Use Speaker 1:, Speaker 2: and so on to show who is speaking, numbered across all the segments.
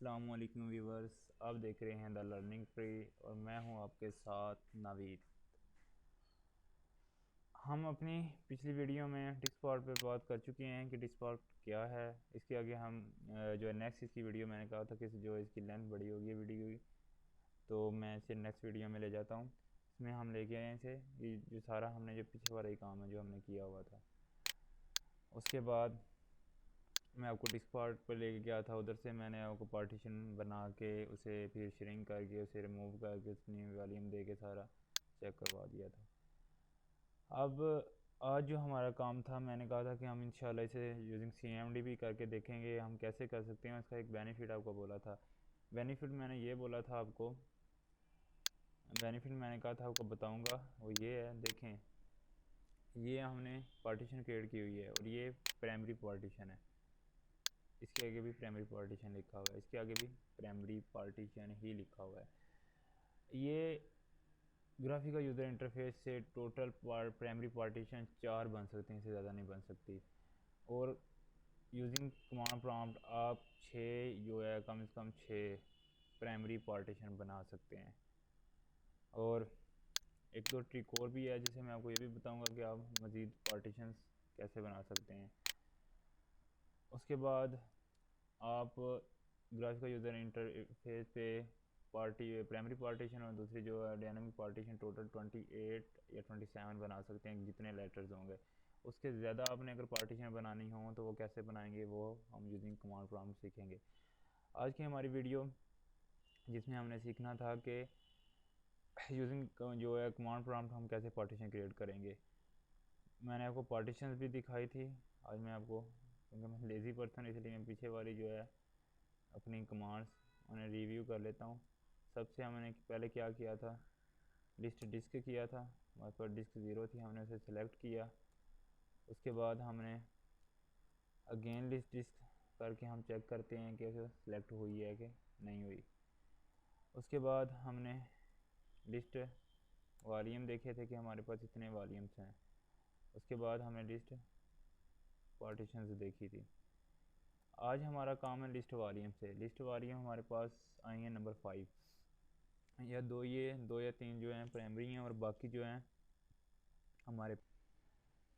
Speaker 1: अस्सलाम वालेकुम व्यूवर्स, आप देख रहे हैं द लर्निंग ट्री और मैं हूं आपके साथ नावीद। हम अपनी पिछली वीडियो में डिस्कॉर्ड पे बात कर चुके हैं कि डिस्कॉर्ड क्या है। इसके आगे हम जो है नेक्स्ट इसकी वीडियो मैंने कहा था कि जो इसकी लेंथ बड़ी होगी वीडियो की, तो मैं इसे नेक्स्ट वीडियो में ले जाता हूँ। इसमें हम लेके आए इसे, ये जो सारा हमने जो पीछे वाला ही काम है जो हमने किया हुआ था। उसके बाद मैं आपको डिस्कॉर्ड पर लेके गया था, उधर से मैंने आपको पार्टीशन बना के उसे फिर श्रिंक करके उसे रिमूव करके उसने वॉल्यूम दे के सारा चेक करवा दिया था। अब आज जो हमारा काम था, मैंने कहा था कि हम इंशाल्लाह इसे यूजिंग CMD भी करके देखेंगे हम कैसे कर सकते हैं। उसका एक बेनिफिट आपको बोला था। बेनिफिट मैंने ये बोला था आपको, बेनिफिट मैंने कहा था आपको बताऊंगा, वो ये है। देखें, ये हमने पार्टीशन क्रिएट की हुई है और ये प्राइमरी पार्टीशन है। इसके आगे भी प्राइमरी पार्टीशन लिखा हुआ है, इसके आगे भी प्राइमरी पार्टीशन ही लिखा हुआ है। ये ग्राफिकल यूज़र इंटरफेस से टोटल प्राइमरी पार्टीशन 4 बन सकते हैं, इससे ज़्यादा नहीं बन सकती। और यूजिंग कमांड प्रॉम्प्ट आप 6 जो है कम से कम 6 प्राइमरी पार्टीशन बना सकते हैं। और एक दो ट्रिक और भी है जिसे मैं आपको ये भी बताऊंगा कि आप मज़ीद पार्टीशंस कैसे बना सकते हैं। उसके बाद आप ग्राफिकल यूज़र इंटरफेस पे प्राइमरी पार्टीशन और दूसरी जो है डायनामिक पार्टीशन टोटल 28 या 27 बना सकते हैं, जितने लेटर्स होंगे। उसके ज़्यादा आपने अगर पार्टीशन बनानी हो तो वो कैसे बनाएंगे, वो हम यूजिंग कमांड प्रॉम्प्ट सीखेंगे। आज की हमारी वीडियो जिसमें हमने सीखना था कि यूजिंग जो है कमांड प्रॉम्प्ट हम कैसे पार्टीशन क्रिएट करेंगे। मैंने आपको पार्टीशन भी दिखाई थी। आज मैं आपको, क्योंकि मैं लेज़ी पर्सन इसलिए मैं पीछे वाली जो है अपनी कमांड्स उन्हें रिव्यू कर लेता हूँ। सबसे हमने पहले क्या किया था, लिस्ट डिस्क किया था। हमारे पास डिस्क 0 थी, हमने उसे सेलेक्ट किया। उसके बाद हमने अगेन लिस्ट डिस्क करके हम चेक करते हैं कि उसे सेलेक्ट हुई है कि नहीं हुई। उसके बाद हमने लिस्ट वॉल्यूम देखे थे कि हमारे पास इतने वॉल्यूम्स हैं। उसके बाद हमने लिस्ट पार्टीशंस देखी थी। आज हमारा काम है लिस्ट वॉल्यूम से। लिस्ट वॉल्यूम हमारे पास आई है नंबर 5 या 2, ये 2 या 3 जो हैं प्राइमरी हैं और बाकी जो हैं हमारे।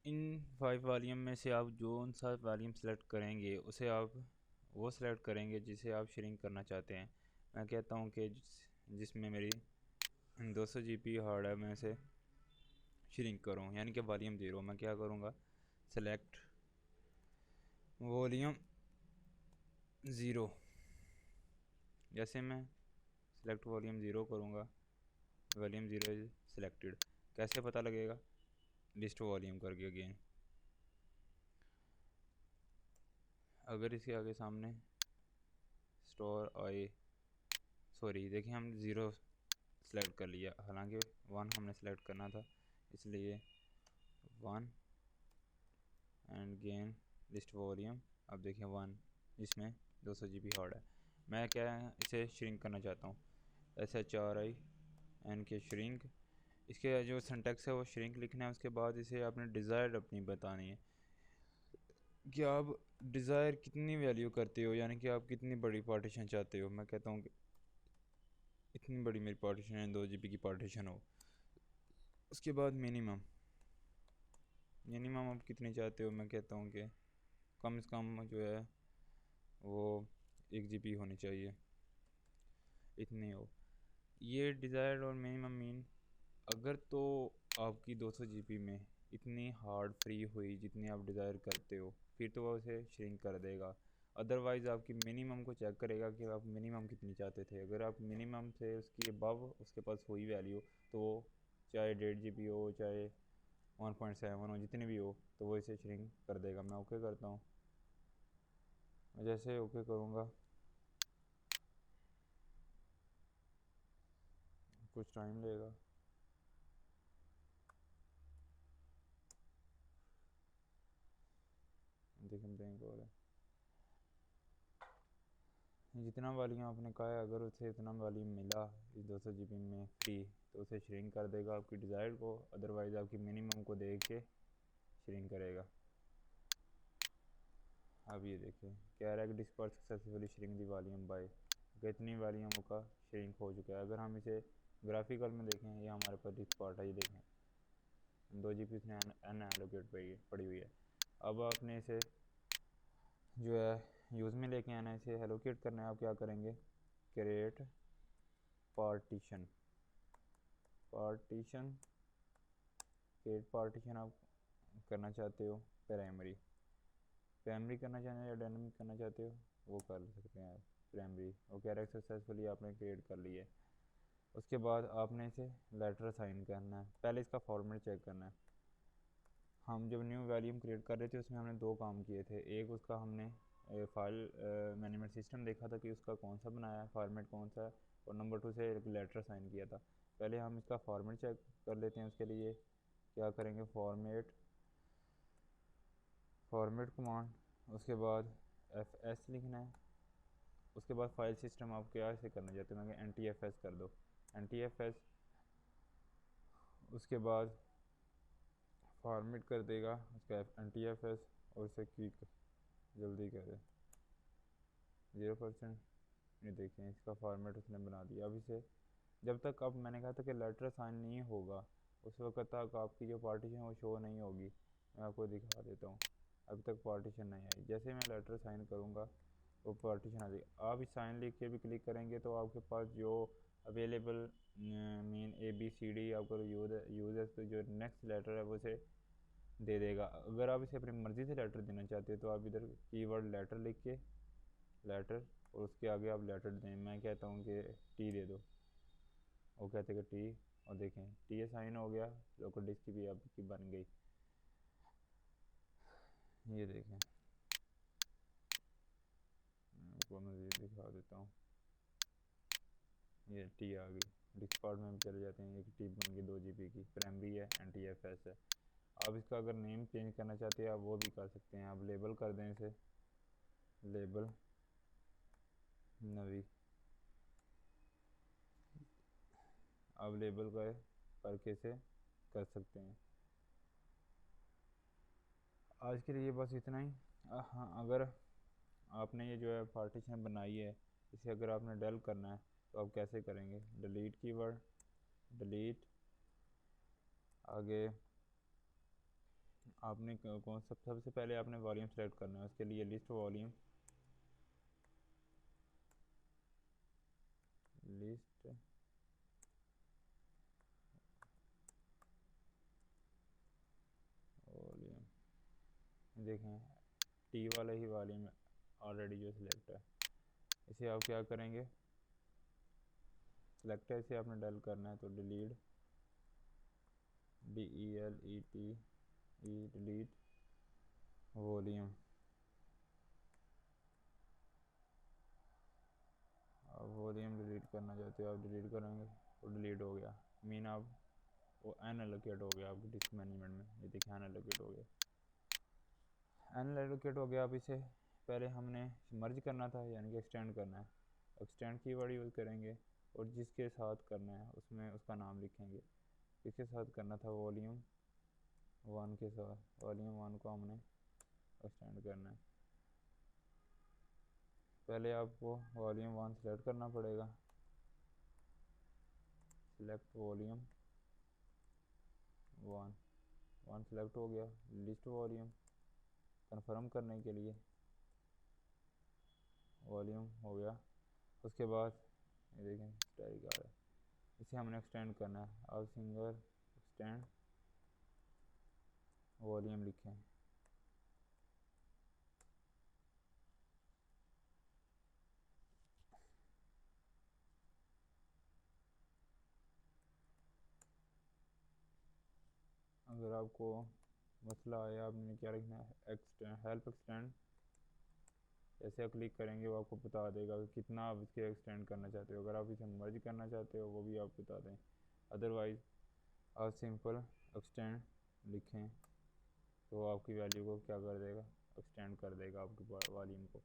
Speaker 1: इन 5 वॉल्यूम में से आप जो सा वॉल्यूम सेलेक्ट करेंगे उसे आप वो सेलेक्ट करेंगे जिसे आप श्रिंक करना चाहते हैं। मैं कहता हूँ कि जिसमें मेरी 200 GB हार्ड है, मैं इसे श्रिंक करूँ, यानी कि वॉल्यूम 0। मैं क्या करूँगा, सेलेक्ट वॉल्यूम 0। जैसे मैं सेलेक्ट वॉल्यूम 0 करूँगा, वॉल्यूम 0 इज सिलेक्टेड। कैसे पता लगेगा, लिस्ट वॉल्यूम करके अगेन। अगर इसके आगे सामने स्टोर आए, सॉरी देखिए हम 0 सेलेक्ट कर लिया, हालांकि 1 हमने सेलेक्ट करना था, इसलिए 1 एंड गेन लिस्ट वॉल्यूम। अब देखिए 1 जिसमें 200 GB हार्ड है। मैं क्या है, इसे श्रिंक करना चाहता हूँ। SHRI एन के श्रिंक। इसके जो सिंटैक्स है वो श्रिंक लिखना है। उसके बाद इसे आपने डिज़ायर अपनी बतानी है कि आप डिज़ायर कितनी वैल्यू करते हो, यानी कि आप कितनी बड़ी पार्टीशन चाहते हो। मैं कहता हूँ कि इतनी बड़ी मेरी पार्टीशन है, 2 GB की पार्टीशन हो। उसके बाद मिनिमम आप कितनी चाहते हो। मैं कहता हूँ कि कम से कम जो है वो 1 GB होनी चाहिए, इतनी हो। ये डिज़ायर्ड और मिनिमम मीन, अगर तो आपकी 200 GB में इतनी हार्ड फ्री हुई जितनी आप डिज़ायर करते हो, फिर तो वह उसे श्रिंक कर देगा। अदरवाइज़ आपकी मिनिमम को चेक करेगा कि आप मिनिमम कितनी चाहते थे। अगर आप मिनिमम से उसकी अबव उसके पास हुई वैल्यू, तो वो चाहे 1.5 GB हो, चाहे 1.7 हो, जितनी भी हो, तो वो इसे श्रिंक कर देगा। मैं ओके करता हूँ। मैं जैसे ओके करूँगा, कुछ टाइम लेगा। देखिए ब्रेक हो रहा है। जितना वॉल्यूम आपने कहा है, अगर उसे इतना वॉल्यूम मिला इस 200 GB में फ्री, तो उसे श्रिंक कर देगा आपकी डिज़ायर को। अदरवाइज़ आपकी मिनिमम को देख के श्रिंक करेगा। अब ये देखिए, कह रहा है कि disperse successfully shrink the volume by कितनी वॉल्यूम का श्रिंक हो चुका है। अगर हम इसे ग्राफिकल में देखें, ये हमारे पास डिस्क पार्ट है, ये देखें 2 GB इसमें अनएलोकेट पड़ी हुई है। अब आपने इसे जो है यूज़ में लेके आना है, इसे एलोकेट करना है। आप क्या करेंगे, क्रिएट पार्टीशन, क्रिएट पार्टीशन आप करना चाहते हो प्राइमरी करना चाहते हैं या डायनेमिक करना चाहते हो वो कर सकते हैं आप। प्राइमरी वो कह रहा है सक्सेसफुली आपने क्रिएट कर लिया है। उसके बाद आपने इसे लेटर असाइन करना है। पहले इसका फॉर्मेट चेक करना है। हम जब न्यू वॉल्यूम क्रिएट कर रहे थे उसमें हमने 2 काम किए थे। एक उसका हमने फाइल मैनेजमेंट सिस्टम देखा था कि उसका कौन सा बनाया है, फॉर्मेट कौन सा है, और नंबर 2 से एक लेटर साइन किया था। पहले हम इसका फॉर्मेट चेक कर लेते हैं। उसके लिए क्या करेंगे, फॉर्मेट कमांड, उसके बाद FS लिखना है। उसके बाद फाइल सिस्टम आप क्या से करना चाहते हो, मैं NTFS कर दो, NTFS। उसके बाद फॉर्मेट कर देगा उसका NTFS, और इसे क्विक जल्दी करे 0%। ये देखें इसका फॉर्मेट उसने बना दिया। अब इसे जब तक, अब मैंने कहा था कि लेटर साइन नहीं होगा उस वक्त तक आपकी जो पार्टीशन वो शो नहीं होगी। मैं आपको दिखा देता हूँ, अभी तक पार्टीशन नहीं आई। जैसे मैं लेटर साइन करूँगा वो पार्टीशन आ जाएगी। आप इस साइन लिख के भी क्लिक करेंगे तो आपके पास जो अवेलेबल मीन ABCD आपको यूज़र्स को जो नेक्स्ट लेटर है वो से दे देगा। अगर आप इसे अपनी मर्ज़ी से लेटर देना चाहते हैं तो आप इधर कीवर्ड लेटर लिख के लेटर, और उसके आगे आप लेटर दें। मैं कहता हूँ कि T दे दो, वो कहते हैं कि T, और देखें T साइन हो गया, लोकल डिस्क की भी आपकी बन गई। ये देखें, मैं आपको मज़ीद दिखा देता हूँ। ये T आ गई। डिस्क पार्ट में चले जाते हैं, एक T बन गई 2 GB की। प्राइमरी है, NTFS है। आप इसका अगर नेम चेंज करना चाहते हैं आप वो भी कर सकते हैं। आप लेबल कर दें इसे, लेबल नवी, आप लेबल करके इसे कर सकते हैं। आज के लिए बस इतना ही। हाँ, अगर आपने ये जो है पार्टीशन बनाई है, इसे अगर आपने डेल करना है तो आप कैसे करेंगे, डिलीट कीवर्ड, डिलीट, आगे आपने कौन सबसे पहले आपने वॉल्यूम सेलेक्ट करना है। उसके लिए लिस्ट वॉल्यूम, लिस्ट वॉल्यूम, देखें T वाला ही वॉल्यूम ऑलरेडी जो सिलेक्ट है। इसे आप क्या करेंगे, सिलेक्ट है, इसे आपने डेल करना है तो डिलीट, DELETE, डिलीट वॉल्यूम। आप वॉल्यूम डिलीट करना चाहते हो, आप डिलीट करेंगे तो डिलीट हो गया। मीन आप वो अनएलोकेट हो गया आपकी डिस्क मैनेजमेंट में। ये देखिए अनएलोकेट हो गया, अनएलोकेट हो गया। अब इसे पहले हमने मर्ज करना था, यानी कि एक्सटेंड करना है। एक्सटेंड कीवर्ड यूज़ करेंगे और जिसके साथ करना है उसमें उसका नाम लिखेंगे। किसके साथ करना था, वॉल्यूम 1 के साथ। वॉल्यूम 1 को हमने एक्सटेंड करना है। पहले आपको वॉल्यूम 1 सेलेक्ट करना पड़ेगा, सिलेक्ट वॉल्यूम 1 सेलेक्ट हो गया। लिस्ट वॉल्यूम कंफर्म करने के लिए वॉल्यूम हो गया। उसके बाद ये देखें स्टाइल आ रहा है, इसे हमने एक्सटेंड करना है। अब सिंगल एक्सटेंड वॉल्यूम लिखें। अगर आपको मसला आया आपने क्या लिखना है, एक्सटेंड, हेल्प एक्सटेंड। जैसे आप क्लिक करेंगे वो आपको बता देगा कि कितना आप इसके एक्सटेंड करना चाहते हो। अगर आप इसे मर्ज करना चाहते हो वो भी आप बता दें। अदरवाइज़ आप सिंपल एक्सटेंड लिखें तो आपकी वैल्यू को क्या कर देगा, एक्सटेंड कर देगा आपकी वॉल्यूम को।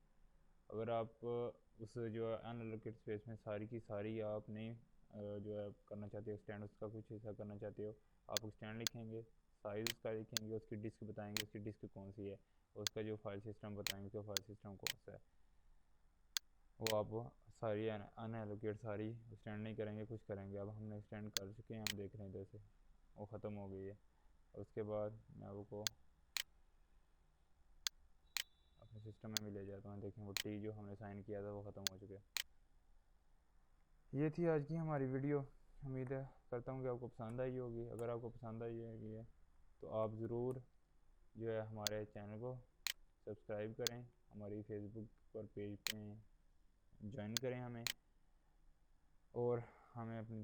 Speaker 1: अगर आप उस जो है अनएलोकेटेड स्पेस में सारी की सारी आप नहीं जो है करना चाहते हो एक्सटेंड, उसका कुछ हिस्सा करना चाहते हो, आप एक्सटेंड लिखेंगे, साइज़ उसका लिखेंगे, उसकी डिस्क बताएंगे उसकी डिस्क कौन सी है, उसका जो फाइल सिस्टम बताएंगे उसका फाइल सिस्टम कौन सा है, वो आप सारी अनएलोकेट सारी एक्सटेंड नहीं करेंगे, कुछ करेंगे। अब हमने एक्सटेंड कर चुके हैं, हम देख रहे हैं जैसे वो ख़त्म हो गई है। और उसके बाद मैं आपको अपने सिस्टम में भी ले जाता हूँ। देखें वो टी जो हमने साइन किया था वो ख़त्म हो चुका है। ये थी आज की हमारी वीडियो। उम्मीद है करता हूँ कि आपको पसंद आई होगी। अगर आपको पसंद आई है तो आप ज़रूर जो है हमारे चैनल को सब्सक्राइब करें, हमारी फेसबुक पर पेज पे ज्वाइन करें हमें, और हमें अपनी